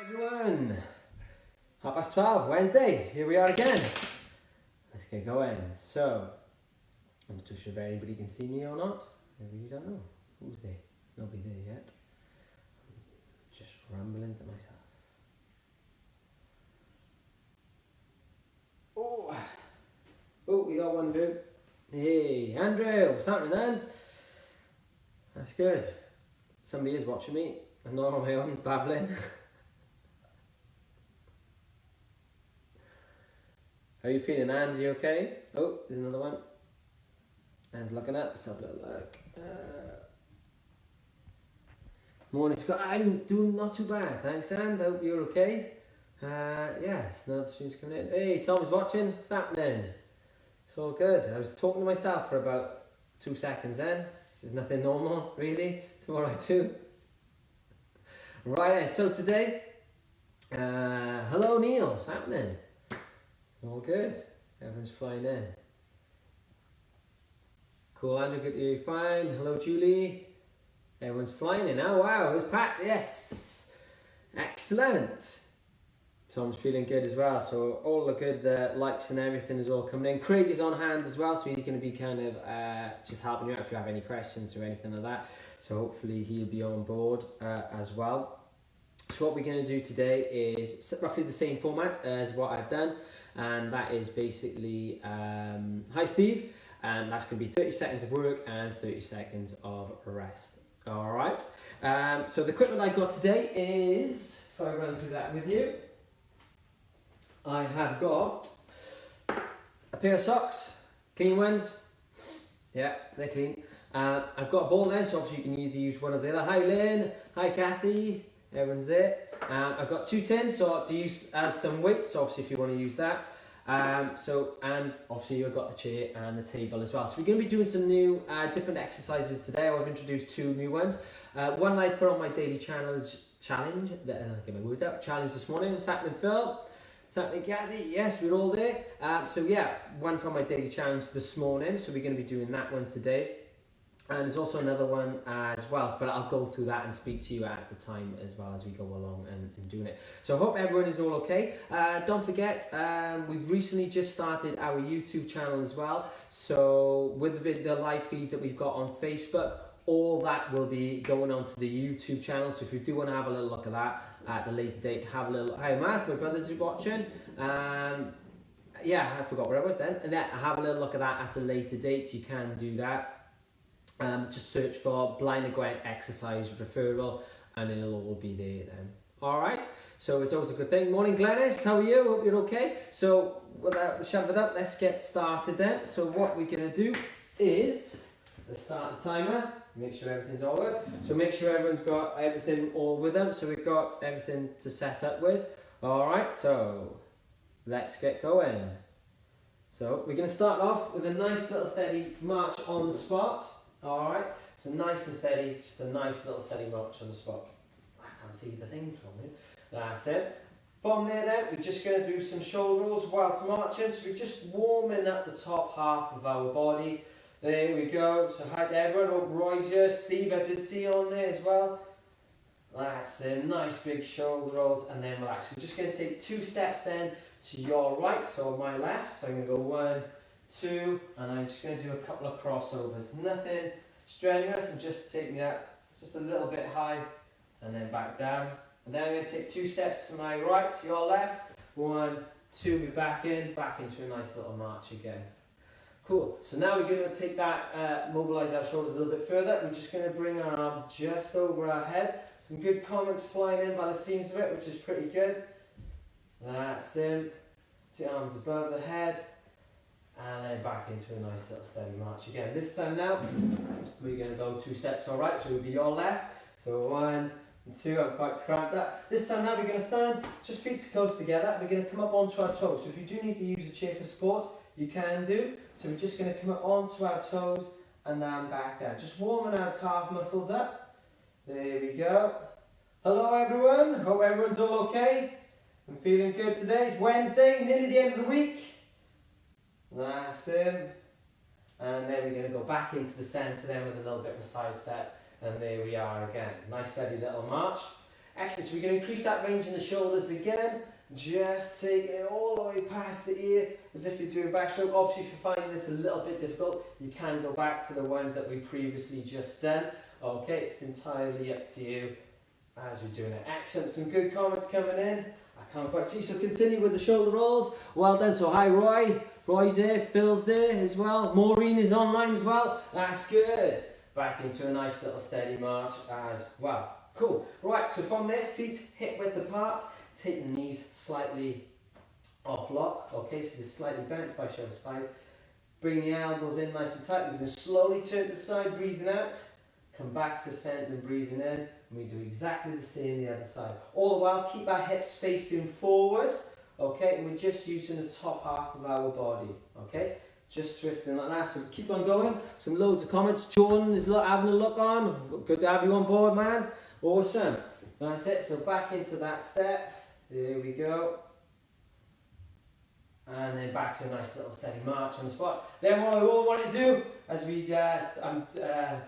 Everyone, 12:30, Wednesday, here we are again. Let's get going. So, I'm not too sure if anybody can see me or not. Maybe you don't know. Who's there? There's nobody there yet. Just rambling to myself. Oh, we got one view. Hey, Andrew, what's happening,And? That's good. Somebody is watching me. I'm not on my own, babbling. How are you feeling, Andy? You okay? Oh, there's another one. I was looking up. Let's have a little look. Morning, Scott. I'm doing not too bad. Thanks, Andy. Hope you're okay. Yes, another student's coming in. Hey, Tom's watching. What's happening? It's all good. I was talking to myself for about 2 seconds then. This is nothing normal, really, to what I do. Right, so today, hello, Neil. What's happening? All good. Everyone's flying in. Cool, Andrew, good to hear you fine. Hello, Julie. Everyone's flying in. Oh, wow, it's packed. Yes. Excellent. Tom's feeling good as well. So all the good likes and everything is all coming in. Craig is on hand as well. So he's going to be kind of just helping you out if you have any questions or anything like that. So hopefully he'll be on board as well. So what we're going to do today is roughly the same format as what I've done. And that is basically, hi Steve, and that's going to be 30 seconds of work and 30 seconds of rest. All right, so the equipment I got today is, if I run through that with you, I have got a pair of socks, clean ones, yeah, they're clean. I've got a ball there, so obviously you can either use one of the other. Hi Lynn, hi Kathy, everyone's there. I've got 2 tins, so to use as some weights, so obviously if you want to use that. And obviously you've got the chair and the table as well. So we're going to be doing some new different exercises today. I've introduced 2 new ones. One I put on my daily challenge get my words out, challenge this morning. What's happening, Phil? What's happening, Kathy? Yes, we're all there. So yeah, one from my daily challenge this morning. So we're going to be doing that one today. And there's also another one as well, but I'll go through that and speak to you at the time as well as we go along and doing it. So I hope everyone is all okay. Don't forget, we've recently just started our YouTube channel as well. So with the live feeds that we've got on Facebook, all that will be going on to the YouTube channel. So if you do want to have a little look at that at a later date, have a little, hi Matt, my brothers are watching. Yeah, I forgot where I was then. And then have a little look at that at a later date. You can do that. Just search for Blind and Gwen exercise referral and it'll all be there then. Alright, so it's always a good thing. Morning Glennis, how are you? Hope you're okay. So without shove it up, let's get started then. So what we're going to do is, let's start the timer, make sure everything's all good. So make sure everyone's got everything all with them. So we've got everything to set up with. Alright, so let's get going. So we're going to start off with a nice little steady march on the spot. Alright, so nice and steady, just a nice little steady march on the spot. I can't see the thing from you. That's it. From there then, we're just going to do some shoulder rolls whilst marching. So we're just warming up the top half of our body. There we go. So hi to everyone. Hope Roy's here. Steve, I did see you on there as well. That's it. Nice big shoulder rolls and then relax. We're just going to take 2 steps then to your right, so on my left. So I'm going to go 1, 2, and I'm just going to do a couple of crossovers. Nothing strenuous, I'm just taking it up just a little bit high and then back down. And then I'm going to take 2 steps to my right, to your left. 1, 2, we're back into a nice little march again. Cool, so now we're going to take that, mobilise our shoulders a little bit further. We're just going to bring our arm just over our head. Some good comments flying in by the seams of it, which is pretty good. That's it. 2 arms above the head. And then back into a nice little steady march again. This time now, we're going to go 2 steps to our right, so it will be your left. So 1 and 2, I'm quite cramped up. This time now, we're going to stand, just feet close together. We're going to come up onto our toes. So if you do need to use a chair for support, you can do. So we're just going to come up onto our toes and then back down. Just warming our calf muscles up. There we go. Hello everyone, hope everyone's all okay. I'm feeling good today. It's Wednesday, nearly the end of the week. That's it. And then we're going to go back into the centre then with a little bit of a side step. And there we are again. Nice steady little march. Excellent, so we're going to increase that range in the shoulders again, just taking it all the way past the ear, as if you're doing backstroke. Obviously, if you're finding this a little bit difficult, you can go back to the ones that we previously just done. Okay, it's entirely up to you as we're doing it. Excellent, some good comments coming in. I can't quite see, so continue with the shoulder rolls. Well done, so hi Roy. Roy's there, Phil's there as well. Maureen is online as well. That's good. Back into a nice little steady march as well. Cool. Right, so from there, feet hip width apart. Take the knees slightly off lock. Okay, so they're slightly bent if I show the side. Bring the elbows in nice and tight. We're going to slowly turn to the side, breathing out. Come back to centre and breathing in. And we do exactly the same the other side. All the while, keep our hips facing forward. Okay, and we're just using the top half of our body. Okay, just twisting like that. So keep on going. Some loads of comments. Jordan is having a look on. Good to have you on board, man. Awesome. That's it. So back into that step. There we go. And then back to a nice little steady march on the spot. Then what I will want to do, as I'm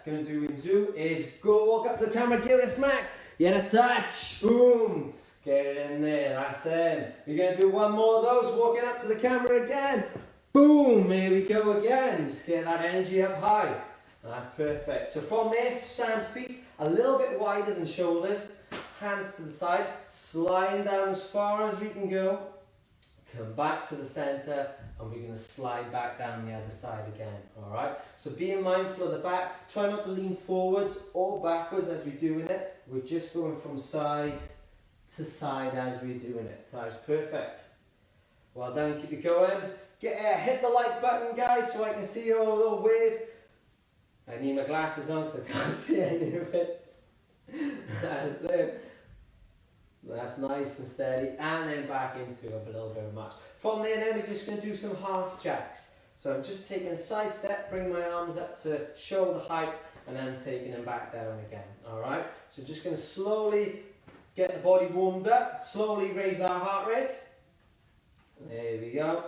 going to do in zoo, is go walk up to the camera, give it a smack, get a touch, boom, get it in there, that's it. We're going to do one more of those, walking up to the camera again, boom, here we go again. Just get that energy up high. That's perfect. So from there, stand feet a little bit wider than shoulders, hands to the side, slide down as far as we can go. Come back to the centre, and we're going to slide back down the other side again. Alright, so being mindful of the back, try not to lean forwards or backwards as we're doing it. We're just going from side to side as we're doing it. That is perfect. Well done, keep it going. Hit the like button, guys, so I can see your little wave. I need my glasses on because I can't see any of it. That's it. That's nice and steady, and then back into a little bit of march. From there then, we're just going to do some half jacks. So I'm just taking a side step, bring my arms up to shoulder height, and then taking them back down again. Alright, so just going to slowly get the body warmed up, slowly raise our heart rate. There we go.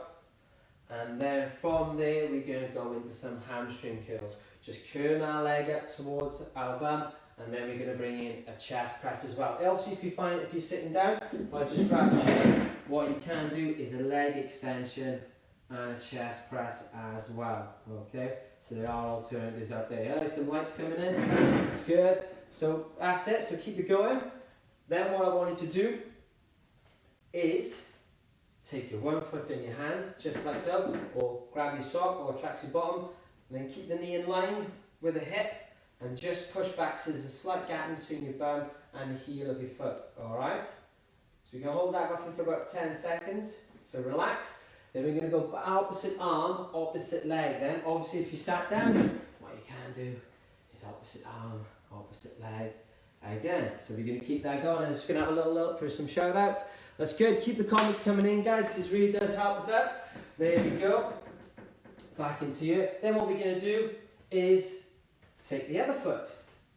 And then from there, we're going to go into some hamstring curls. Just curl our leg up towards our bum. And then we're going to bring in a chest press as well. Obviously, if you're sitting down, if I just grab a chair, what you can do is a leg extension and a chest press as well. Okay, so there are alternatives out there. There's some lights coming in. That's good. So that's it. So keep it going. Then what I want you to do is take your one foot in your hand, just like so, or grab your sock or tracksuit bottom, and then keep the knee in line with the hip. And just push back so there's a slight gap in between your bum and the heel of your foot, alright? So we're going to hold that roughly for about 10 seconds, so relax. Then we're going to go opposite arm, opposite leg then. Obviously if you sat down, what you can do is opposite arm, opposite leg again. So we're going to keep that going. I'm just going to have a little look for some shout outs. That's good, keep the comments coming in guys, because it really does help us out. There we go, back into you. Then what we're going to do is take the other foot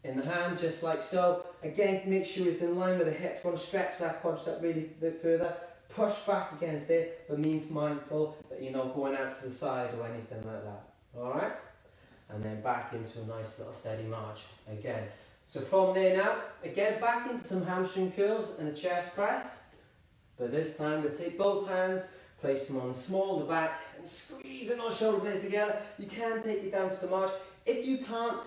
in the hand, just like so. Again, make sure it's in line with the hips. Want to stretch that quadricep really a bit further. Push back against it, but be mindful that you're not going out to the side or anything like that. Alright? And then back into a nice little steady march again. So from there now, again, back into some hamstring curls and a chest press. But this time we'll take both hands, place them on the small, the back, and squeezing those shoulder blades together. You can take it down to the march. If you can't,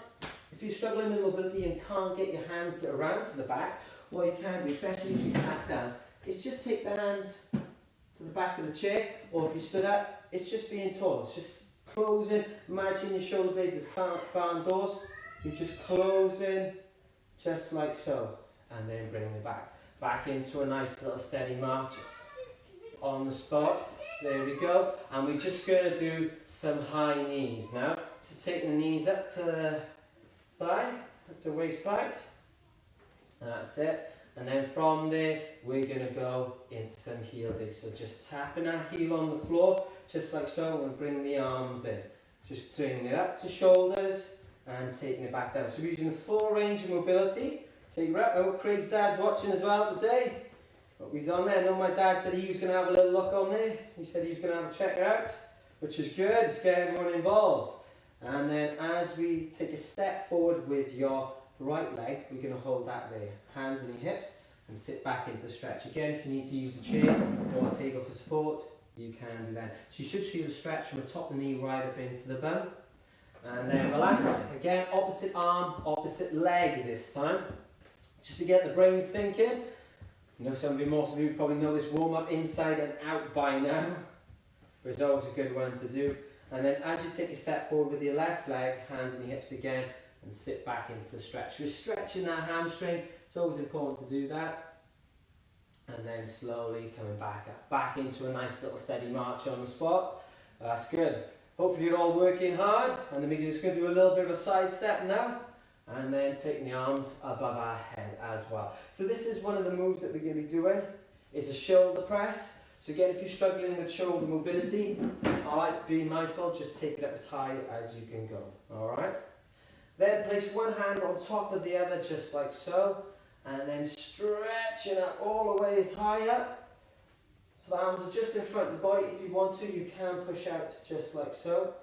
if you're struggling with mobility and can't get your hands around to the back, what you can do, especially if you sat down, is just take the hands to the back of the chair, or if you stood up, it's just being tall. It's just closing, imagine your shoulder blades as barn doors. You're just closing, just like so, and then bringing it back into a nice little steady march on the spot. There we go. And we're just going to do some high knees now. So taking the knees up to the thigh, up to waist height. That's it. And then from there, we're going to go into some heel digs. So just tapping our heel on the floor, just like so, and bring the arms in. Just turning it up to shoulders and taking it back down. So we're using the full range of mobility. Take it up. Oh, Craig's dad's watching as well today. But he's on there. I know my dad said he was going to have a little look on there. He said he was going to have a check it out, which is good. It's getting everyone involved. And then as we take a step forward with your right leg, we're going to hold that there. Hands in your hips. and sit back into the stretch. Again, if you need to use a chair or a table for support, you can do that. So you should feel a stretch from the top of the knee right up into the bum. And then relax. Again, opposite arm, opposite leg this time. Just to get the brains thinking. You know, most of you probably know this warm-up inside and out by now. But it's always a good one to do. And then as you take a step forward with your left leg, hands on your hips again, and sit back into the stretch. We're stretching that hamstring. It's always important to do that. And then slowly coming back up. Back into a nice little steady march on the spot. That's good. Hopefully you're all working hard. And then we're just going to do a little bit of a side step now. And then taking the arms above our head as well. So this is one of the moves that we're going to be doing. Is a shoulder press. So again, if you're struggling with shoulder mobility, alright, be mindful, just take it up as high as you can go. Alright? Then place one hand on top of the other, just like so. And then stretching up all the way as high up. So the arms are just in front of the body. If you want to, you can push out just like so.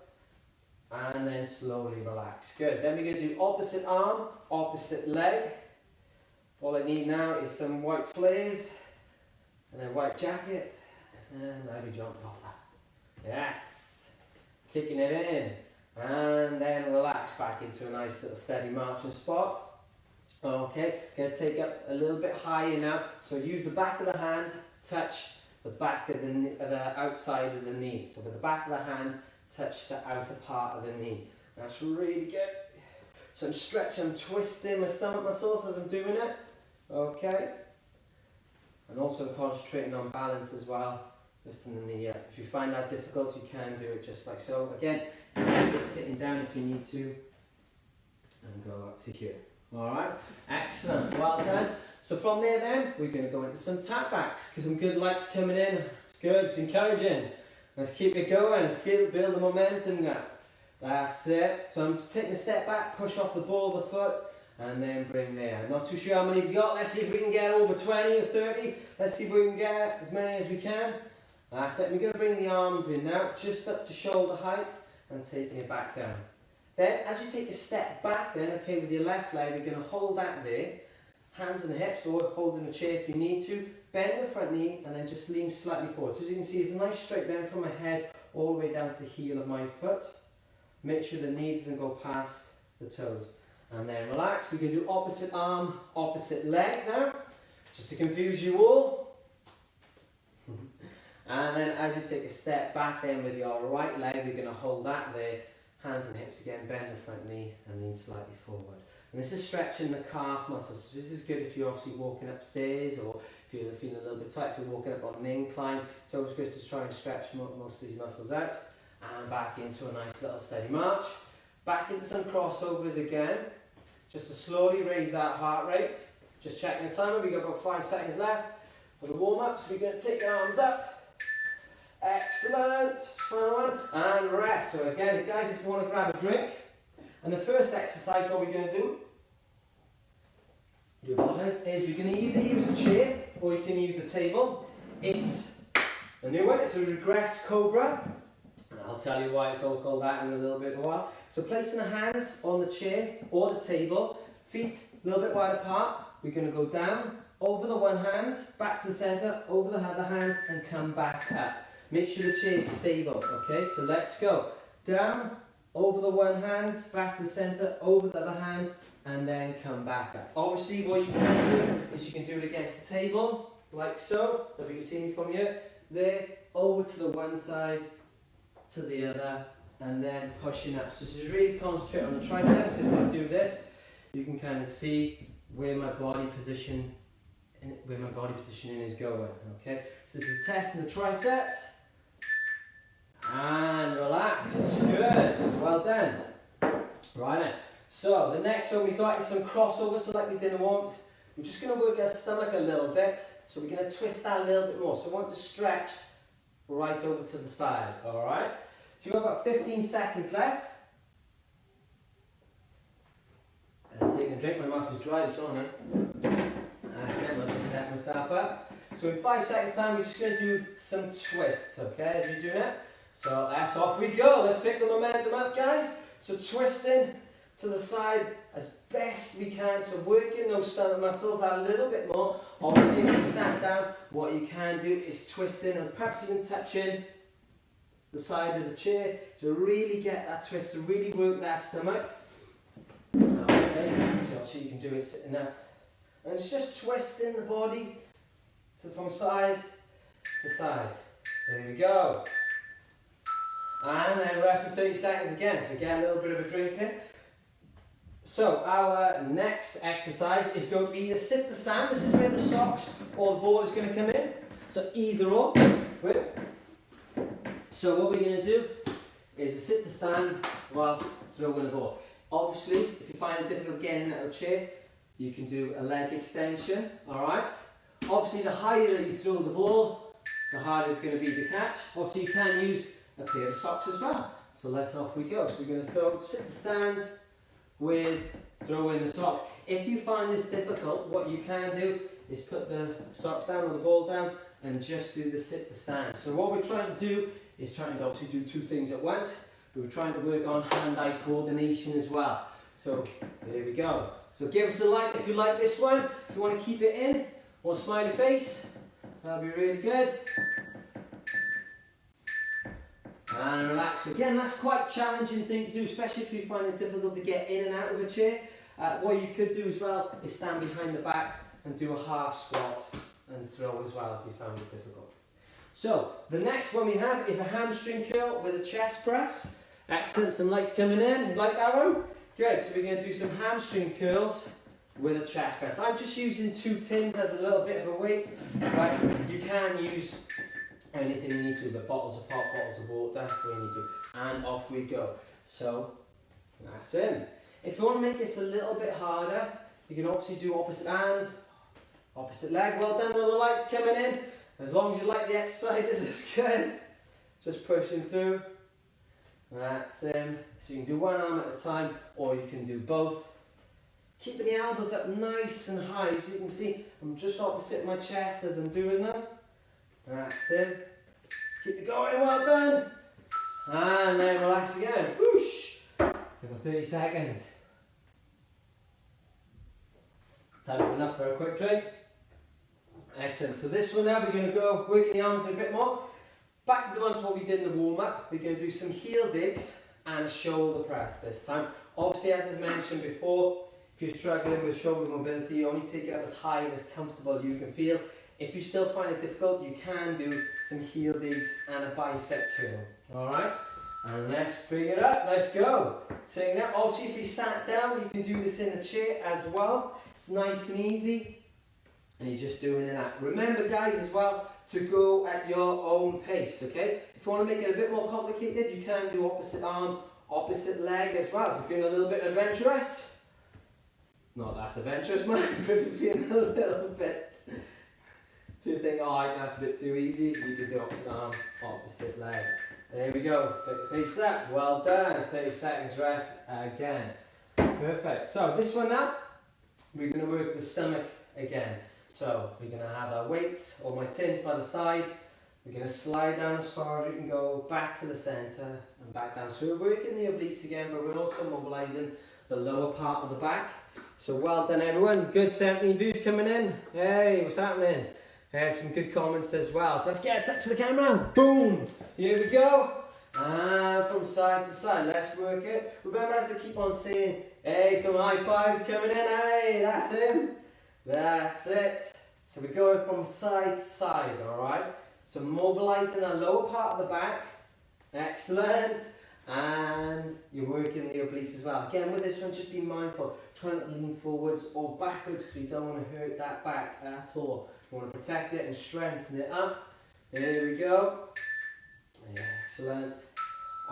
And then slowly relax. Good. Then we're going to do opposite arm, opposite leg. All I need now is some white flares and a white jacket. And maybe jump off that. Yes. Kicking it in. And then relax back into a nice little steady marching spot. Okay. Going to take up a little bit higher now. So use the back of the hand, touch the back of the outside of the knee. So with the back of the hand, touch the outer part of the knee. That's really good. So I'm stretching, I'm twisting my stomach muscles as I'm doing it. Okay. And also concentrating on balance as well, lifting the knee up. If you find that difficult, you can do it just like so. Again, you can keep it sitting down if you need to. And go up to here. Alright, excellent, well done. So from there then, we're going to go into some tap backs. Some good legs coming in. It's good, it's encouraging. Let's keep it going, let's build the momentum now. That's it. So I'm just taking a step back, push off the ball of the foot, and then bring there. I'm not too sure how many we've got. Let's see if we can get over 20 or 30. Let's see if we can get as many as we can. That's it. We're going to bring the arms in now, just up to shoulder height, and taking it back down. Then, as you take a step back then, okay, with your left leg, we're going to hold that there. Hands on the hips, or holding a chair if you need to. Bend the front knee, and then just lean slightly forward. So as you can see, it's a nice straight bend from my head all the way down to the heel of my foot. Make sure the knee doesn't go past the toes. And then relax. We can do opposite arm, opposite leg now, just to confuse you all. And then as you take a step back then with your right leg, we're going to hold that there. Hands and hips again, bend the front knee and lean slightly forward. And this is stretching the calf muscles. So this is good if you're obviously walking upstairs, or if you're feeling a little bit tight, if you're walking up on an incline. It's always good to try and stretch most of these muscles out. And back into a nice little steady march. Back into some crossovers again. Just to slowly raise that heart rate. Just checking the timer, we've got about 5 seconds left for the warm-up. So we're going to take the arms up. Excellent. Final one. And rest. So again, guys, if you want to grab a drink. And the first exercise, what we're going to do, is we're going to either use a chair or you can use a table. It's a new one. It's a Regressed Cobra. And I'll tell you why it's all called that in a little bit of a while. So placing the hands on the chair or the table, feet a little bit wide apart. We're going to go down, over the one hand, back to the centre, over the other hand, and come back up. Make sure the chair is stable, okay? So let's go. Down, over the one hand, back to the centre, over the other hand, and then come back up. Obviously, what you can do is you can do it against the table, like so. If you can see me from here, there, over to the one side, to the other, and then pushing up. So just really concentrate on the triceps. If I do this, you can kind of see where my body positioning is going. Okay, so this is testing the triceps. And relax. It's good. Well done. Right then. So the next one we've got is some crossovers. So like we did in the warm, we're just going to work our stomach a little bit. So we're going to twist that a little bit more. So I want to stretch right over to the side. All right. So you've got about 15 seconds left. And taking a drink. My mouth is dry. It's on now. That's it. I'll just set myself up. So in 5 seconds time, we're just going to do some twists. Okay, as you're doing it. So that's off we go. Let's pick the momentum up, guys. So twisting to the side as best we can. So working those stomach muscles a little bit more. Obviously, if you sat down, what you can do is twist in, and perhaps even touch in the side of the chair to really get that twist, to really work that stomach. Okay, so obviously you can do it sitting there. And it's just twisting the body from side to side. There we go. And then rest for 30 seconds again. So get a little bit of a drink in. So our next exercise is going to be the sit to stand. This is where the socks or the ball is going to come in. So either or. So what we're going to do is a sit to stand whilst throwing the ball. Obviously, if you find it difficult getting out of the chair, you can do a leg extension, alright? Obviously, the higher that you throw the ball, the harder it's going to be to catch. Obviously, you can use a pair of socks as well. So let's off we go. So we're going to throw, sit to stand with throwing the socks. If you find this difficult, what you can do is put the socks down or the ball down and just do the sit to stand. So what we're trying to do is trying to obviously do two things at once, but we're trying to work on hand-eye coordination as well. So there we go. So give us a like if you like this one. If you want to keep it in, or smiley face, that'll be really good. And relax. Again, that's quite a challenging thing to do, especially if you find it difficult to get in and out of a chair. What you could do as well is stand behind the back and do a half squat and throw as well if you found it difficult. So the next one we have is a hamstring curl with a chest press. Excellent, some lights coming in. You like that one? Good, so we're going to do some hamstring curls with a chest press. I'm just using 2 tins as a little bit of a weight, but you can use anything you need to, but bottles of pop, bottles of water, when you do. And off we go. So that's in. If you want to make this a little bit harder, you can obviously do opposite hand, opposite leg. Well done, all the lights coming in. As long as you like the exercises, it's good. Just pushing through. That's in. So you can do one arm at a time, or you can do both. Keeping the elbows up nice and high, so you can see I'm just opposite my chest as I'm doing them. That's it. Keep it going, well done. And then relax again. Whoosh. Give it 30 seconds. Time enough for a quick drink. Excellent. So this one now we're going to go working the arms a bit more. Back to what we did in the warm-up. We're going to do some heel digs and shoulder press this time. Obviously, as I mentioned before, if you're struggling with shoulder mobility, you only take it up as high and as comfortable you can feel. If you still find it difficult, you can do some heel digs and a bicep curl. Alright? And let's bring it up. Let's go. Taking that. Obviously, if you sat down, you can do this in a chair as well. It's nice and easy. And you're just doing that. Remember, guys, as well, to go at your own pace, okay? If you want to make it a bit more complicated, you can do opposite arm, opposite leg as well. If you're feeling a little bit adventurous, not that's adventurous, man, but if you're feeling a little bit, if you think, oh, that's a bit too easy, you can do opposite arm, opposite leg. There we go, pick the pace up, well done, 30 seconds rest again. Perfect, so this one now, we're going to work the stomach again. So we're going to have our weights or my tins by the side. We're going to slide down as far as we can go, back to the centre and back down. So we're working the obliques again, but we're also mobilising the lower part of the back. So well done everyone, good 17 views coming in. Hey, what's happening? Some good comments as well. So let's get a touch of the camera. Boom! Here we go. And from side to side, let's work it. Remember, as I keep on saying, hey, some high fives coming in. Hey, that's him. That's it. So we're going from side to side, alright? So mobilising the lower part of the back. Excellent. And you're working the obliques as well. Again, with this one, just be mindful. Try not to lean forwards or backwards because you don't want to hurt that back at all. You want to protect it and strengthen it up. There we go. Excellent.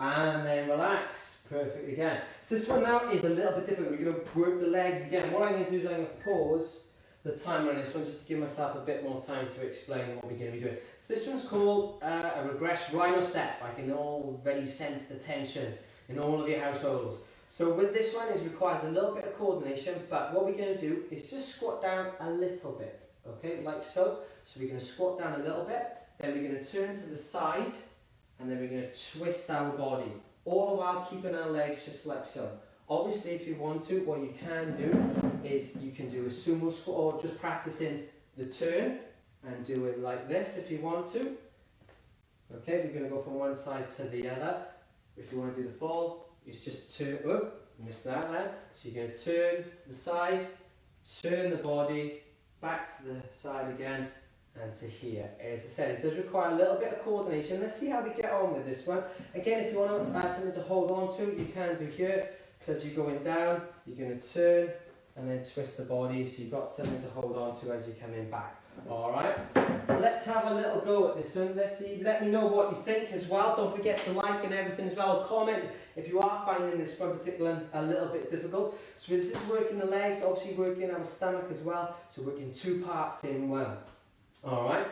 And then relax. Perfect again. So this one now is a little bit different. We're going to work the legs again. What I'm going to do is I'm going to pause the timer on this one just to give myself a bit more time to explain what we're going to be doing. So this one's called a regressed Rhino step. I can already sense the tension in all of your households. So with this one, it requires a little bit of coordination, but what we're going to do is just squat down a little bit, okay, like so. So we're going to squat down a little bit, then we're going to turn to the side, and then we're going to twist our body, all the while keeping our legs just like so. Obviously, if you want to, what you can do is you can do a sumo squat, or just practicing the turn and do it like this if you want to. Okay, we're going to go from one side to the other. If you want to do the full, it's just turn, oh, missed that then. So you're going to turn to the side, turn the body, back to the side again, and to here. As I said, it does require a little bit of coordination. Let's see how we get on with this one. Again, if you want to add something to hold on to, you can do here. Because as you're going down, you're going to turn and then twist the body, so you've got something to hold on to as you're coming back. Alright, so let's have a little go at this one. Let's see, let me know what you think as well. Don't forget to like and everything as well. Comment if you are finding this one particular a little bit difficult. So this is working the legs, obviously working our stomach as well. So working two parts in one. Alright,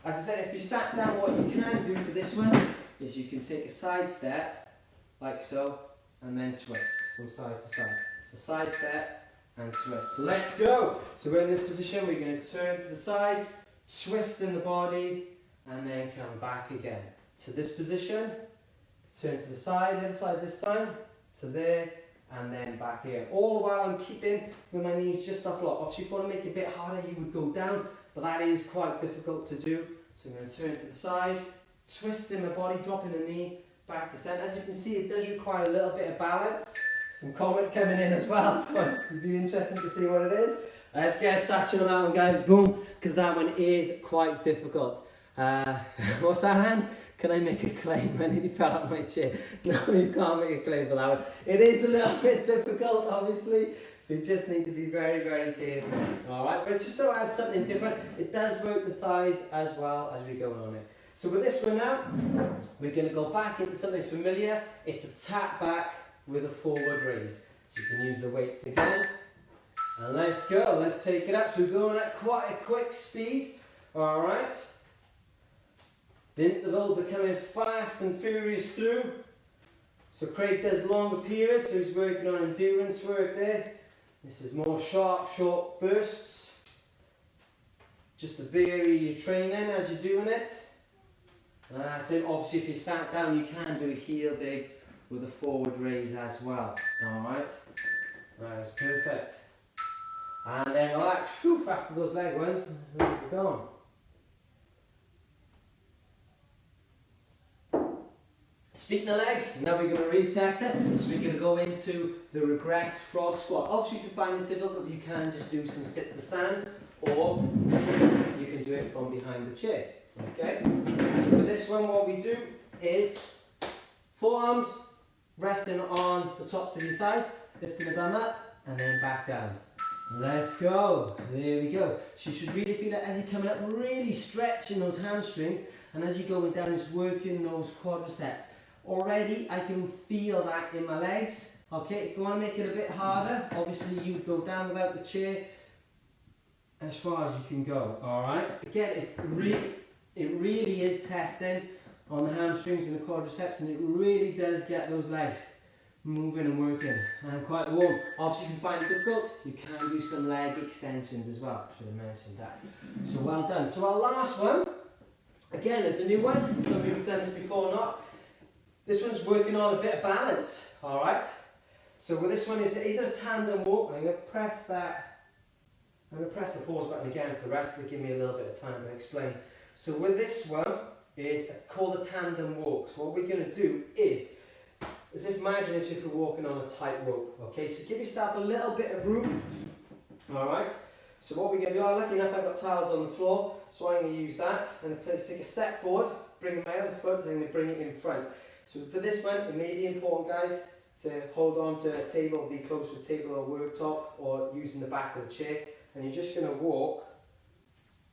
as I said, if you sat down, what you can do for this one is you can take a side step, like so, and then twist from side to side. So side step and twist. So let's go. So we're in this position, we're going to turn to the side, twist in the body, and then come back again. To this position, turn to the side, other side this time, to there, and then back here. All the while I'm keeping with my knees just off lock. Obviously if you want to make it a bit harder, you would go down, but that is quite difficult to do. So I'm going to turn to the side, twist in my body, dropping the knee, back to center. As you can see, it does require a little bit of balance. Some comment coming in as well, so it'll be interesting to see what it is. Let's get a touch on that one, guys. Boom, because that one is quite difficult. What's that, Han? Can I make a claim? I nearly fell out my chair. No, you can't make a claim for that one. It is a little bit difficult, obviously, so you just need to be very, very careful. Alright, but just to add something different, it does work the thighs as well as we go on it. So with this one now, we're going to go back into something familiar. It's a tap back with a forward raise. So you can use the weights again. And let's go, let's take it up. So we're going at quite a quick speed. Alright. The intervals are coming fast and furious through. So Craig does longer periods, so he's working on endurance work there. This is more sharp, short bursts. Just to vary your training as you're doing it. So obviously if you sat down, you can do a heel dig with a forward raise as well. Alright, that's perfect. And then relax. Whew, after those leg ones, where's it gone? Speaking of legs, now we're going to retest it. So we're going to go into the regressed frog squat. Obviously if you find this difficult, you can just do some sit to stands, or you can do it from behind the chair. Okay, so for this one what we do is forearms resting on the tops of your thighs, lifting the bum up and then back down. Let's go. There we go. So you should really feel it as you're coming up, really stretching those hamstrings, and as you're going down, it's working those quadriceps. Already I can feel that in my legs. Okay, if you want to make it a bit harder, obviously you would go down without the chair as far as you can go. Alright, again, it really is testing on the hamstrings and the quadriceps, and it really does get those legs moving and working and quite warm. Obviously if you find it difficult, you can do some leg extensions as well. Should have mentioned that. So well done. So our last one, again, is a new one. I don't know if we've done this before or not. This one's working on a bit of balance. Alright. So with this one is either a tandem walk. I'm going to press that. I'm going to press the pause button again for the rest to give me a little bit of time to explain. So with this one is called a tandem walk. So what we're going to do is, as if imagine if you're walking on a tightrope. Okay, so give yourself a little bit of room. Alright, so what we're going to do, lucky enough I've got towels on the floor, so I'm going to use that. I'm going to take a step forward, bring my other foot, and I'm going to bring it in front. So for this one, it may be important, guys, to hold on to a table, be close to a table or worktop, or using the back of the chair, and you're just going to walk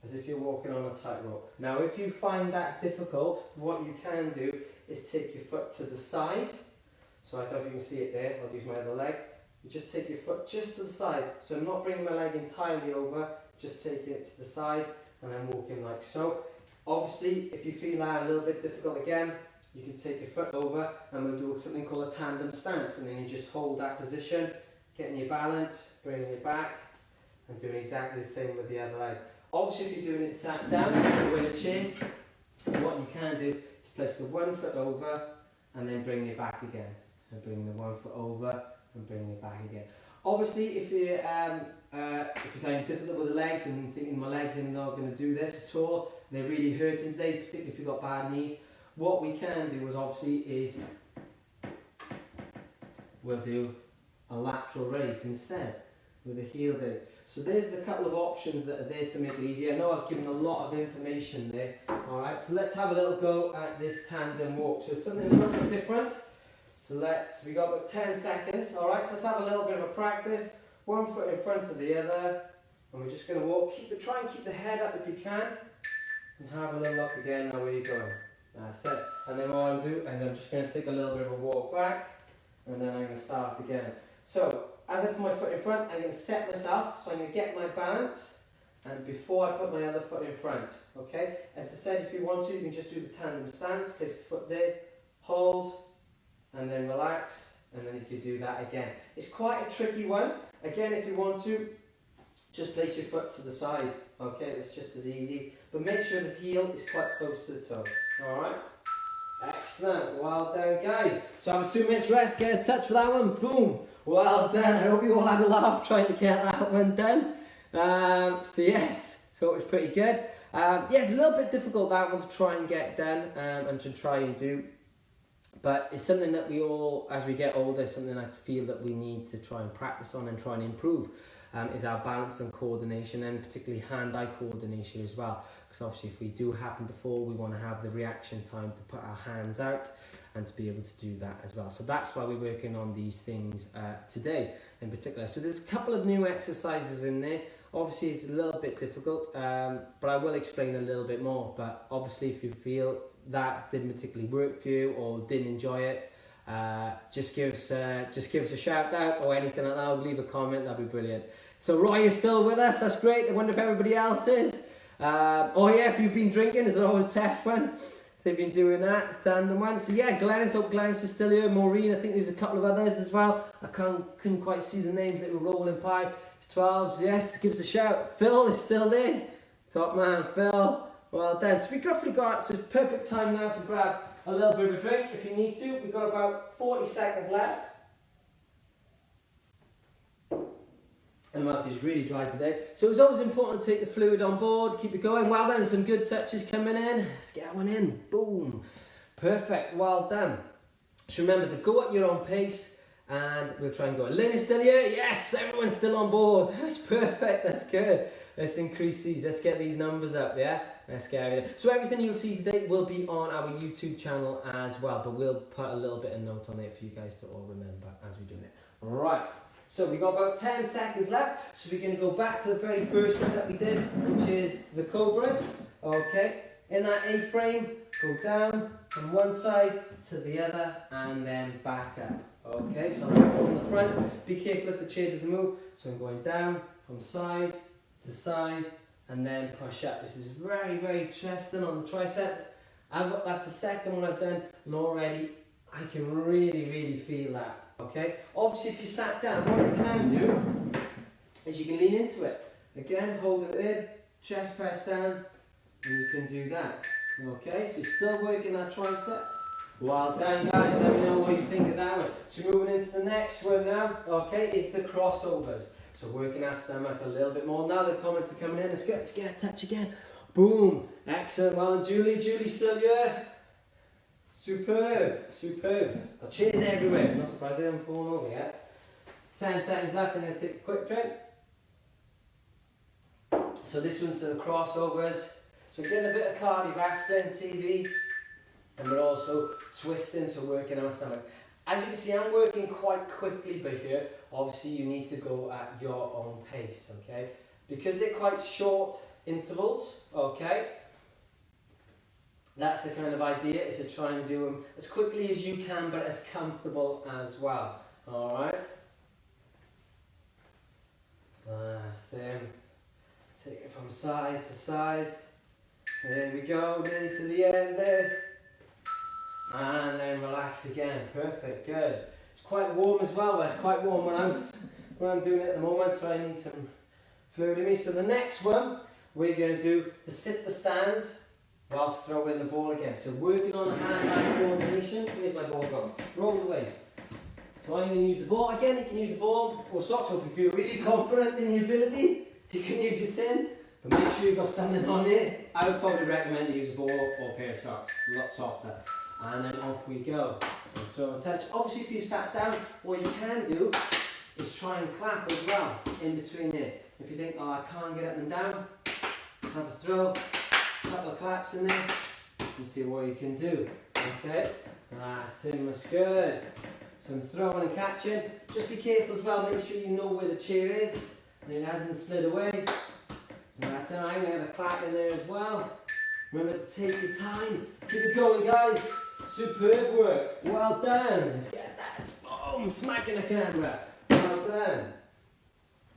as if you're walking on a tightrope. Now if you find that difficult, what you can do is take your foot to the side. So I don't know if you can see it there, I'll use my other leg. You just take your foot just to the side. So I'm not bringing my leg entirely over, just take it to the side and then walking like so. Obviously, if you feel that a little bit difficult again, you can take your foot over and we'll do something called a tandem stance, and then you just hold that position, getting your balance, bringing it back, and doing exactly the same with the other leg. Obviously, if you're doing it sat down or in a chair, what you can do is place the one foot over and then bring it back again. And bring the one foot over and bringing it back again. Obviously, if you're finding it difficult with the legs and thinking my legs are not going to do this at all, they're really hurting today, particularly if you've got bad knees, what we can do is we'll do a lateral raise instead with a heel there. So there's the couple of options that are there to make it easy. I know I've given a lot of information there. Alright, so let's have a little go at this tandem walk. So it's something a little bit different. So we got about 10 seconds. Alright, so let's have a little bit of a practice. One foot in front of the other. And we're just going to walk. Try and keep the head up if you can. And have a little look again now where you're going. That's it. And then what I'm doing is I'm just going to take a little bit of a walk back. And then I'm going to start again. So as I put my foot in front, I'm going to set myself. So I'm going to get my balance. And before I put my other foot in front. Okay? As I said, if you want to, you can just do the tandem stance. Place the foot there. Hold. And then relax. And then you can do that again. It's quite a tricky one. Again, if you want to, just place your foot to the side. Okay? It's just as easy. But make sure the heel is quite close to the toe. Alright? Excellent. Well done, guys. So have a 2 minutes rest. Get a touch for that one. Boom. Well done. I hope you all had a laugh trying to get that one done. So yes, so it was pretty good. Yeah, it's a little bit difficult, that one, to try and get done and to try and do. But it's something that we all, as we get older, something I feel that we need to try and practice on and try and improve. Is our balance and coordination, and particularly hand-eye coordination as well. Because obviously if we do happen to fall, we want to have the reaction time to put our hands out and to be able to do that as well. So that's why we're working on these things today in particular. So there's a couple of new exercises in there. Obviously it's a little bit difficult, but I will explain a little bit more. But obviously if you feel that didn't particularly work for you or didn't enjoy it, just give us a shout out or anything like that. Leave a comment, that'd be brilliant. So Roy is still with us, that's great. I wonder if everybody else is. Oh yeah, if you've been drinking, there's always a test one. They've been doing that, the tandem one. So yeah, Glennis, hope Glennis is still here. Maureen, I think there's a couple of others as well. I couldn't quite see the names that were rolling by. It's 12s, yes, give us a shout. Phil is still there. Top man, Phil. Well done. So we've roughly got, so it's perfect time now to grab a little bit of a drink if you need to. We've got about 40 seconds left. And my mouth is really dry today. So it's always important to take the fluid on board, keep it going. Well done, some good touches coming in. Let's get one in. Boom. Perfect, well done. So remember to go at your own pace and we'll try and go. Lynn is still here? Yes, everyone's still on board. That's perfect, that's good. Let's increase these, let's get these numbers up, yeah? Let's get everything. So everything you'll see today will be on our YouTube channel as well, but we'll put a little bit of note on it for you guys to all remember as we're doing it. Right. So we've got about 10 seconds left, so we're going to go back to the very first one that we did, which is the Cobras. Okay, in that A-frame, go down from one side to the other and then back up. Okay, so I'm going from the front, be careful if the chair doesn't move. So I'm going down from side to side and then push up. This is very, very interesting on the tricep. That's the second one I've done, and already I can really, really feel that, okay? Obviously, if you sat down, what you can do is you can lean into it. Again, hold it in, chest press down, and you can do that, okay? So you're still working our triceps. Well done, guys. Let me know what you think of that one. So moving into the next one now, okay, is the crossovers. So working our stomach a little bit more. Now the comments are coming in. Let's get a touch again. Boom. Excellent. Well done, Julie. Julie's still here. Superb, superb. Got chairs everywhere. I'm not surprised they haven't fallen over yet. 10 seconds left, I'm going to take a quick drink. So this one's the crossovers. So we're getting a bit of cardiovascular and CV, and we're also twisting, so working our stomach. As you can see, I'm working quite quickly, but here, obviously you need to go at your own pace, okay? Because they're quite short intervals, okay? That's the kind of idea, is to try and do them as quickly as you can, but as comfortable as well. Alright? Same. Take it from side to side. There we go, nearly to the end there. And then relax again. Perfect, good. It's quite warm as well, but it's quite warm when I'm doing it at the moment, so I need some fluid in me. So the next one, we're going to do the sit to stands whilst throwing the ball again. So working on hand-eye coordination. Where's my ball gone? Roll away. So I'm going to use the ball. Again, you can use the ball or socks, so if you feel really confident in your ability, you can use your tin. But make sure you've got something on it. I would probably recommend you use a ball or a pair of socks, a lot softer. And then off we go. So throw and touch. Obviously if you sat down, what you can do is try and clap as well in between there. If you think, oh, I can't get up and down, have a throw, a couple of claps in there, and see what you can do. Okay, that's good. Some throwing and catching. Just be careful as well, make sure you know where the chair is and it hasn't slid away. That's it, I'm going to have a clap in there as well. Remember to take your time. Keep it going, guys. Superb work. Well done. Let's get that. Boom, smacking the camera. Well done.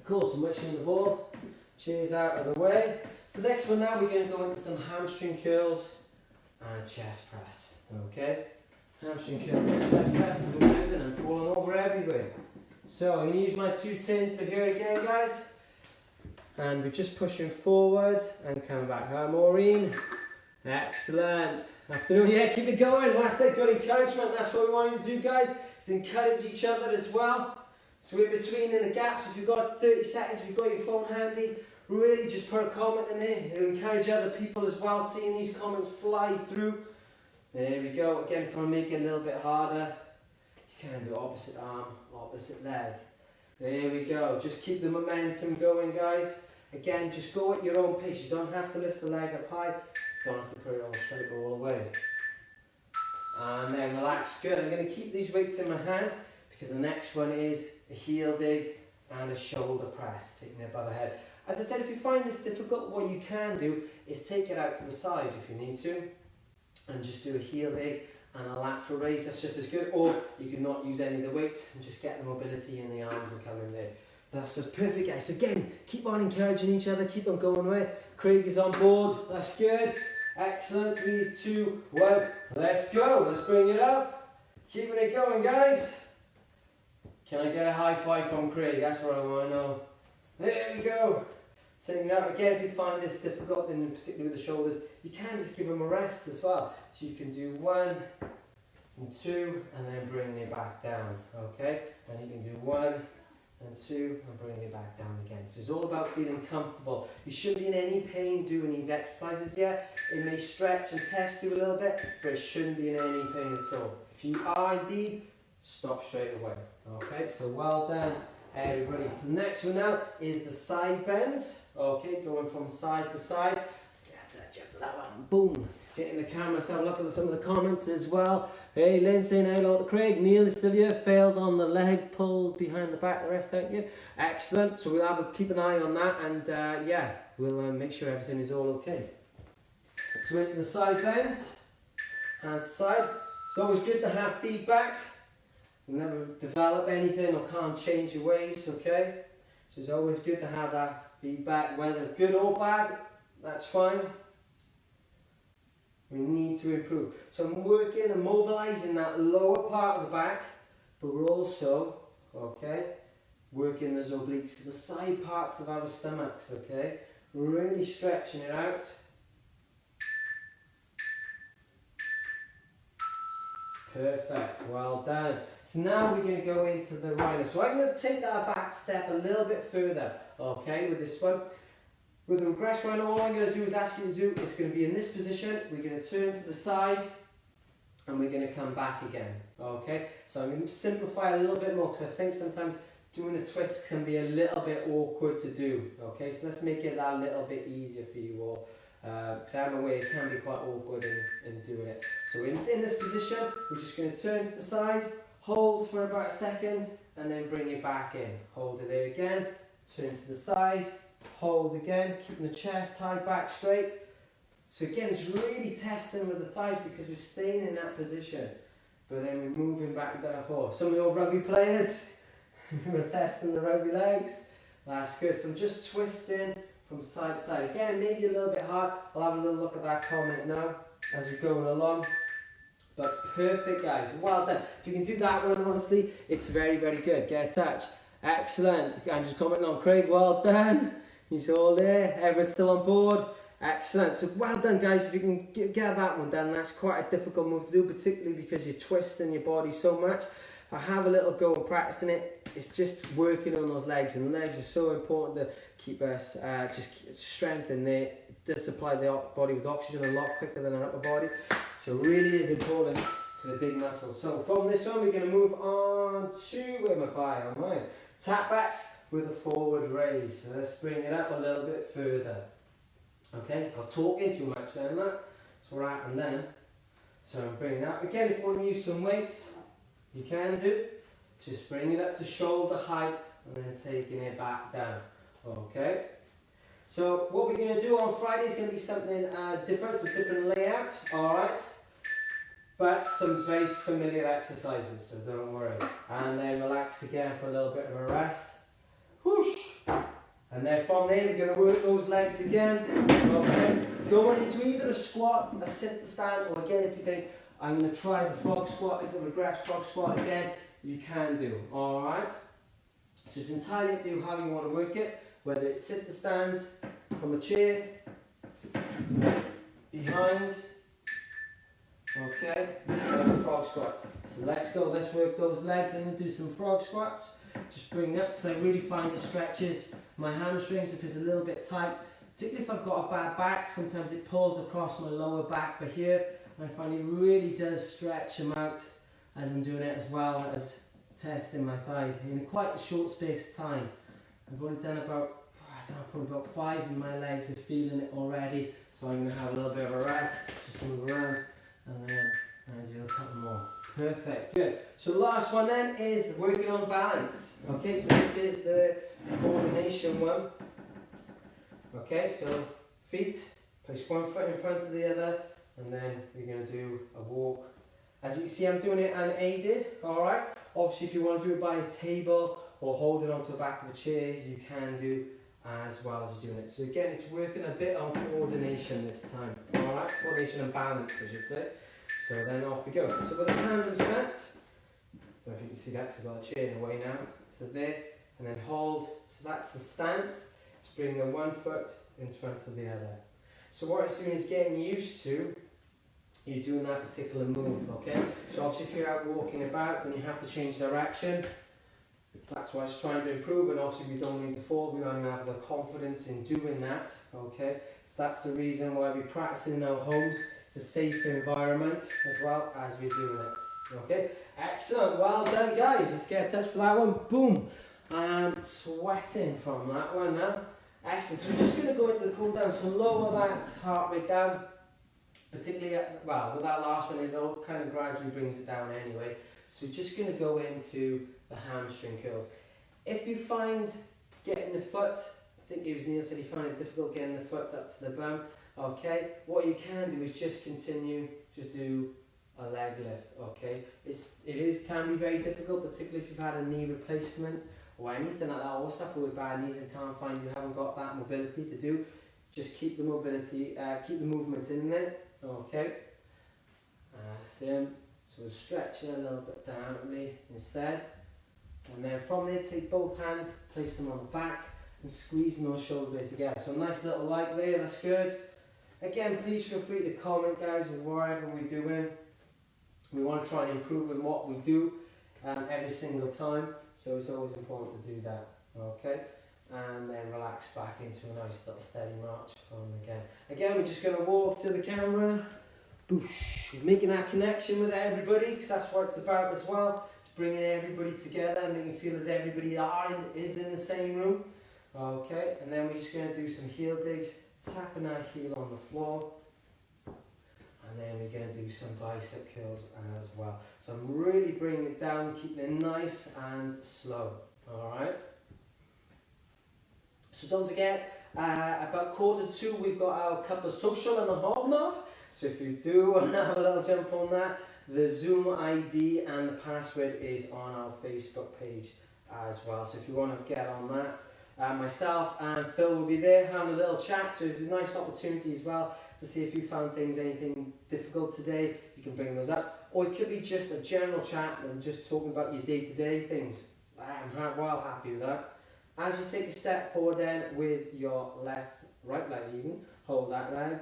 Cool, so mushing the ball. Chairs out of the way. So next one now, we're going to go into some hamstring curls and chest press. Okay? Hamstring curls and chest press. And I'm falling over everywhere. So I'm going to use my 2 tins per here again, guys. And we're just pushing forward and coming back. Hi, Maureen. Excellent. Afternoon, yeah, keep it going. That's it, good encouragement. That's what we want you to do, guys. Is encourage each other as well. So in between, in the gaps, if you've got 30 seconds, if you've got your phone handy, really just put a comment in there. It'll encourage other people as well, seeing these comments fly through. There we go. Again, if I make it a little bit harder, you can do opposite arm, opposite leg. There we go. Just keep the momentum going, guys. Again, just go at your own pace. You don't have to lift the leg up high. You don't have to put it all straight all the way. And then relax. Good. I'm going to keep these weights in my hand because the next one is a heel dig and a shoulder press, taking it above the head. As I said, if you find this difficult, what you can do is take it out to the side if you need to, and just do a heel dig and a lateral raise. That's just as good. Or you can not use any of the weights and just get the mobility in the arms and come in there. That's just perfect, guys. Again, keep on encouraging each other, keep on going away. Craig is on board. That's good. Excellent. 3, 2, 1. Let's go. Let's bring it up. Keeping it going, guys. Can I get a high five from Craig? That's what I want to know. There we go. Taking out again. If you find this difficult, and particularly with the shoulders, you can just give them a rest as well. So you can do 1 and 2, and then bring it back down. Okay, and you can do 1 and 2, and bring it back down again. So it's all about feeling comfortable. You shouldn't be in any pain doing these exercises yet. It may stretch and test you a little bit, but it shouldn't be in any pain at all. If you are indeed, stop straight away. Okay, so well done, everybody. So next one now is the side bends. Okay, going from side to side. Let's get that one. Boom. Hitting the camera. Let's have a look at some of the comments as well. Hey, Lynn saying hello to Craig. Neil is still here. Failed on the leg, pulled behind the back. The rest out here. Excellent. So we'll keep an eye on that, and yeah, we'll make sure everything is all okay. So into the side bends, hands to side. It's always good to have feedback. You never develop anything or can't change your ways. Okay. So it's always good to have that feedback, whether good or bad. That's fine. We need to improve. So I'm working and mobilizing that lower part of the back, but we're also, okay, working those obliques, the side parts of our stomachs, okay? Really stretching it out. Perfect, well done. So now we're going to go into the Rhino. So I'm going to take that back step a little bit further, okay, with this one. With the regressed Rhino, all I'm going to do is ask you to do, it's going to be in this position, we're going to turn to the side, and we're going to come back again, okay? So I'm going to simplify a little bit more, because I think sometimes doing a twist can be a little bit awkward to do, okay? So let's make it that little bit easier for you all, because I'm aware it can be quite awkward in doing it. So in this position, we're just going to turn to the side, hold for about a second, and then bring it back in. Hold it there again, turn to the side, hold again, keeping the chest tied back straight. So again, it's really testing with the thighs because we're staying in that position, but then we're moving back and down forward. Some of your rugby players who are testing the rugby legs, that's good. So I'm just twisting from side to side. Again, it may be a little bit hard. I'll have a little look at that comment now as we're going along. But perfect, guys. Well done. If you can do that one, honestly, it's very, very good. Get a touch. Excellent. I'm just commenting on Craig. Well done. He's all there. Everyone's still on board. Excellent. So well done, guys. If you can get that one done, that's quite a difficult move to do, particularly because you're twisting your body so much. I have a little go of practicing it. It's just working on those legs, and the legs are so important to keep us just strengthen it. It does supply the body with oxygen a lot quicker than an upper body, so it really is important to the big muscles. So from this one, we're going to move on to, where am I by on mine? Tap backs with a forward raise. So let's bring it up a little bit further. Okay, I'll talk into much then that. So what happened then? So I'm bringing it up again. If you want to use some weights, you can do. Just bring it up to shoulder height and then taking it back down. Okay. So what we're going to do on Friday is going to be something different, it's a different layout. All right. But some very familiar exercises, so don't worry. And then relax again for a little bit of a rest. Whoosh. And then from there, we're going to work those legs again. Okay. Going into either a squat, a sit to stand, or again, if you think, I'm going to try the frog squat, the regressed frog squat again, you can do. Alright? So it's entirely up to you how you want to work it, whether it's sit to stands, from a chair, behind, okay, and a frog squat. So let's go, let's work those legs and do some frog squats. Just bring it up, because I really find it stretches my hamstrings if it's a little bit tight. Particularly if I've got a bad back, sometimes it pulls across my lower back, but here I find it really does stretch them out as I'm doing it, as well as testing my thighs in quite a short space of time. I've only done about, I don't know, probably about 5 in my legs and feeling it already, so I'm going to have a little bit of a rest, just move around, and then I do a couple more. Perfect, good. So last one then is working on balance. Okay, so this is the coordination one. Okay, so feet, place one foot in front of the other, and then we're going to do a walk. As you can see, I'm doing it unaided, alright? Obviously, if you want to do it by a table or hold it onto the back of a chair, you can do as well as you're doing it. So again, it's working a bit on coordination this time, alright? Coordination and balance, I should say. So then off we go. So with the tandem stance, I don't know if you can see that because I've got a chair in the way now. So there, and then hold. So that's the stance. It's bringing the one foot in front of the other. So what it's doing is getting used to you doing that particular move, okay? So obviously if you're out walking about, then you have to change direction. That's why it's trying to improve, and obviously we don't need to fall, we only have the confidence in doing that, okay? So that's the reason why we practice in our homes. It's a safe environment as well as we're doing it, okay? Excellent, well done guys, let's get a touch for that one, boom. I am sweating from that one now. Excellent, so we're just going to go into the cool down, so lower that heart rate down, particularly, well, with that last one, it all kind of gradually brings it down anyway. So we're just going to go into the hamstring curls. If you find getting the foot, I think it was Neil said he found it difficult getting the foot up to the bum, okay, what you can do is just continue to do a leg lift, okay. Can be very difficult, particularly if you've had a knee replacement or anything like that, or suffer with bad knees and can't find, you haven't got that mobility to do. Just keep the mobility, keep the movement in there, okay. Same. So we'll stretch it a little bit downwardly instead. And then from there, take both hands, place them on the back, and squeezing those shoulder blades together. So a nice little light there, that's good. Again, please feel free to comment, guys, with whatever we're doing. We want to try and improve in what we do every single time. So it's always important to do that, okay? And then relax back into a nice little steady march from again. Again, we're just going to walk to the camera. Boosh. Making that connection with everybody, because that's what it's about as well. It's bringing everybody together and making it feel as everybody is in the same room. Okay, and then we're just going to do some heel digs, tapping our heel on the floor. And then we're going to do some bicep curls as well. So I'm really bringing it down, keeping it nice and slow. Alright. So don't forget, about 1:45 we've got our cup of social and a hobnob. So if you do want to have a little jump on that, the Zoom ID and the password is on our Facebook page as well. So if you want to get on that, myself and Phil will be there having a little chat. So it's a nice opportunity as well to see if you found anything difficult today. You can bring those up. Or it could be just a general chat and just talking about your day-to-day things. I'm well happy with that. As you take a step forward then with your right leg even, hold that leg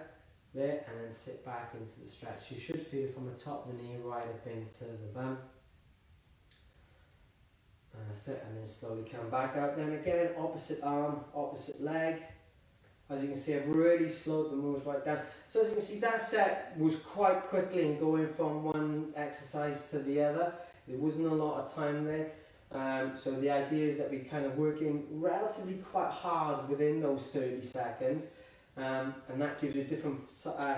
there and then sit back into the stretch. You should feel from the top of the knee right up into the bum. And that's it, and then slowly come back out. Then again, opposite arm, opposite leg. As you can see, I've really slowed the moves right down. So as you can see, that set was quite quickly in going from one exercise to the other. There wasn't a lot of time there. So the idea is that we kind of working relatively quite hard within those 30 seconds. And that gives you a different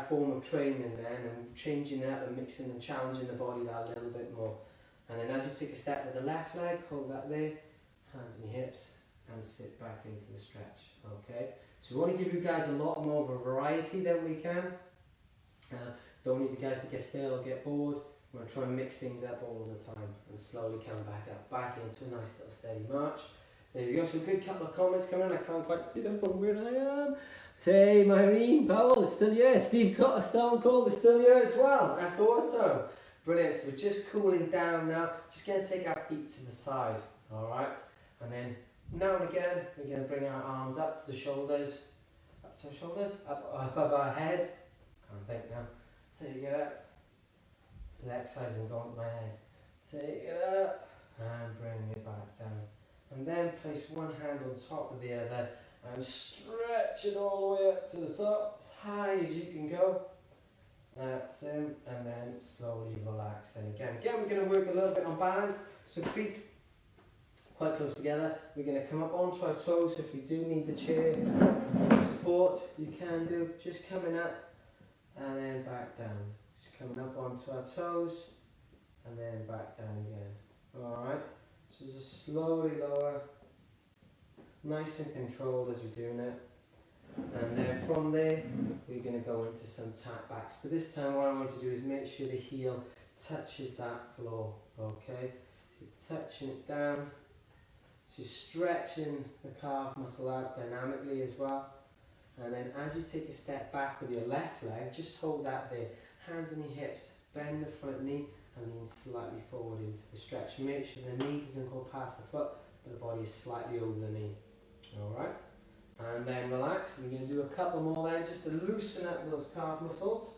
form of training then, and changing that and mixing and challenging the body that a little bit more. And then as you take a step with the left leg, hold that there, hands on your hips, and sit back into the stretch. Okay. So we want to give you guys a lot more of a variety than we can. Don't need you guys to get stale or get bored. We're going to try and mix things up all the time and slowly come back into a nice little steady march. There you go, some good couple of comments coming in. I can't quite see them from where I am. Say, Myrene Powell is still here. Steve Stone Cold is still here as well. That's awesome. Brilliant. So we're just cooling down now. Just going to take our feet to the side. Alright. And then now and again, we're going to bring our arms up to the shoulders. Up to our shoulders. Up above our head. Can't think now. Take it up. Still exercising, going to my head. Take it up. And bring it back down. And then place one hand on top of the other. And stretch it all the way up to the top, as high as you can go. That's it, and then slowly relax. And again, we're going to work a little bit on balance. So feet quite close together. We're going to come up onto our toes. If you do need the chair support, you can do. Just coming up and then back down. Just coming up onto our toes and then back down again. Alright, so just slowly lower. Nice and controlled as you're doing it. And then from there, we're going to go into some tap backs. But this time what I want to do is make sure the heel touches that floor. Okay? So you're touching it down. So you're stretching the calf muscle out dynamically as well. And then as you take a step back with your left leg, just hold that there. Hands on your hips, bend the front knee and lean slightly forward into the stretch. Make sure the knee doesn't go past the foot, but the body is slightly over the knee. Alright, and then relax. We're going to do a couple more then just to loosen up those calf muscles.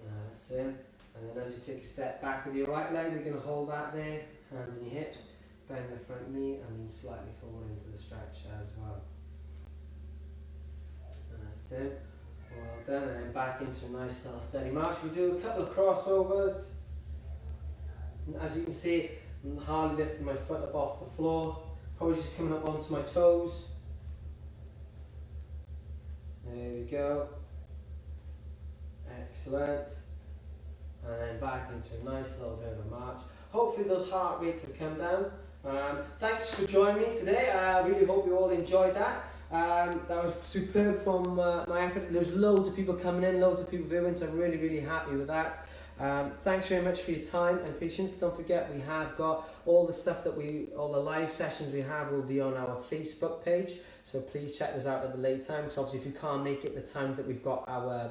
That's it. And then as you take a step back with your right leg, we're going to hold that there, hands on your hips, bend the front knee and lean slightly forward into the stretch as well. That's it. Well done, and then back into a nice little steady march. We'll do a couple of crossovers. And as you can see, I'm hardly lifting my foot up off the floor. Probably just coming up onto my toes. There we go. Excellent. And then back into a nice little bit of a march. Hopefully those heart rates have come down. Thanks for joining me today. I really hope you all enjoyed that. That was superb from my effort. There's loads of people coming in, loads of people viewing, so I'm really, really happy with that. Thanks very much for your time and patience. Don't forget, we have got all the stuff that all the live sessions we have will be on our Facebook page. So please check those out at the late time. Because obviously if you can't make it the times that we've got our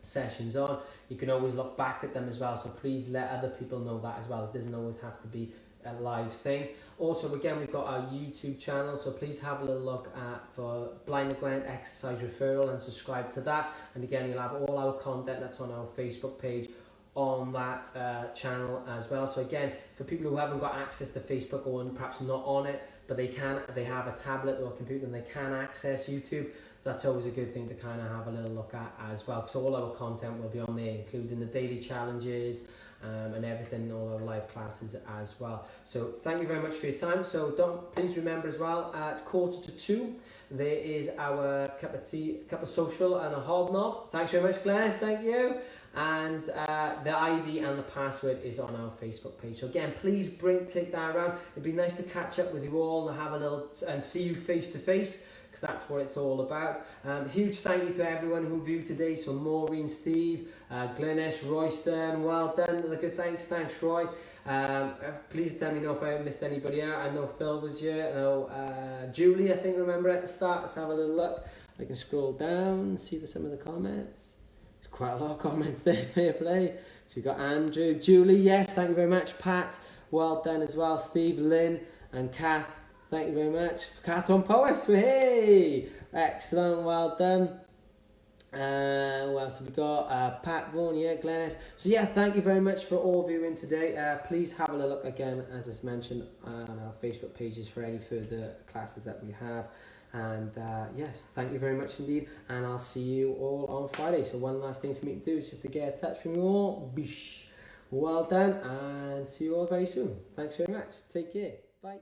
sessions on, you can always look back at them as well. So please let other people know that as well. It doesn't always have to be a live thing. Also, again, we've got our YouTube channel, so please have a little look for Blind Gwen Exercise Referral and subscribe to that. And again, you'll have all our content that's on our Facebook page on that channel as well. So again, for people who haven't got access to Facebook or perhaps not on it, but they have a tablet or a computer and they can access YouTube, that's always a good thing to kind of have a little look at as well, because all our content will be on there, including the daily challenges and everything, all our live classes as well. So thank you very much for your time. So please remember as well, at 1:45 there is our cup of tea, cup of social and a hobnob. Thanks very much, Glenn, thank you. And the ID and the password is on our Facebook page. So again, please take that around. It'd be nice to catch up with you all and have a little and see you face to face, because that's what it's all about. Huge thank you to everyone who viewed today. So Maureen, Steve, Glynis, Royston, well done. Good thanks Roy. Please tell me if I missed anybody out. I know Phil was here. I know Julie, I think, remember at the start. Let's have a little look. I can scroll down and see some of the comments. There's quite a lot of comments there, fair play. So you've got Andrew, Julie, yes, thank you very much. Pat, well done as well. Steve, Lynn and Kath, thank you very much. Catherine Powers, hey! Excellent, well done. What else have we got? Pat Vaughan, yeah, Glennis. So yeah, thank you very much for all viewing today. Please have a look again, as I mentioned, on our Facebook pages for any further classes that we have. And yes, thank you very much indeed. And I'll see you all on Friday. So one last thing for me to do is just to get a touch from you all. Bish. Well done, and see you all very soon. Thanks very much. Take care. Bye.